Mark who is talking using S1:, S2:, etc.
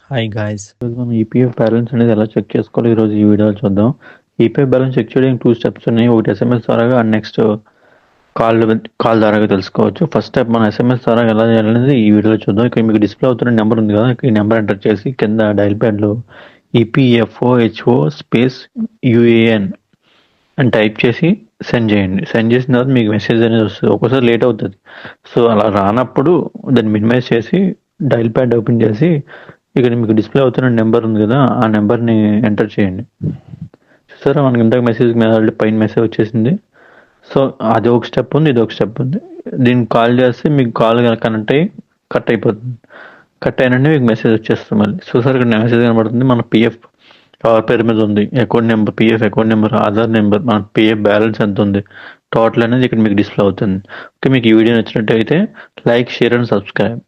S1: Hi guys ఈరోజు మనం EPF balance అనేది ఎలా చెక్ చేసుకోవాలి ఈరోజు ఈ వీడియోలో చూద్దాం. ఈపీఎఫ్ బ్యాలెన్స్ చెక్ చేయడానికి 2 స్టెప్స్ ఉన్నాయి. ఒకటి ఎస్ఎంఎస్ ద్వారా అండ్ నెక్స్ట్ కాల్ ద్వారా తెలుసుకోవచ్చు. ఫస్ట్ స్టెప్ మనం ఎస్ఎంఎస్ ద్వారా ఎలా చేయాలనేది ఈ వీడియోలో చూద్దాం. ఇక్కడ మీకు డిస్ప్లే అవుతున్న నెంబర్ ఉంది కదా, ఈ నెంబర్ ఎంటర్ చేసి కింద డైల్ ప్యాడ్లో ఈపీఎఫ్ఓహెచ్ఓ స్పేస్ యూఏఎన్ అని టైప్ చేసి సెండ్ చేయండి. సెండ్ చేసిన తర్వాత మీకు మెసేజ్ అనేది వస్తుంది. ఒక్కోసారి లేట్ అవుతుంది. సో అలా రానప్పుడు దాన్ని మినిమైజ్ చేసి డైల్ ప్యాడ్ ఓపెన్ చేసి ఇక్కడ మీకు డిస్ప్లే అవుతున్న నెంబర్ ఉంది కదా, ఆ నెంబర్ని ఎంటర్ చేయండి. చూసారా, మనకి ఇంతకు మెసేజ్ పైన మెసేజ్ వచ్చేసింది. సో అది ఒక స్టెప్ ఉంది, ఇది ఒక స్టెప్ ఉంది. దీనికి కాల్ చేస్తే మీకు కాల్ కనెక్ట్ అయ్యి కట్ అయిపోతుంది. కట్ అయినంటే మీకు మెసేజ్ వచ్చేస్తుంది మళ్ళీ. చూసారు, ఇక్కడ మెసేజ్ కనబడుతుంది. మన పిఎఫ్ ఎవరి పేరు మీద ఉంది, account number, PF account number, Aadhaar number, మన పిఎఫ్ బ్యాలెన్స్ ఎంత ఉంది, టోటల్ అనేది ఇక్కడ మీకు డిస్ప్లే అవుతుంది. ఓకే, మీకు ఈ వీడియో నచ్చినట్టయితే లైక్, షేర్ అండ్ సబ్స్క్రైబ్.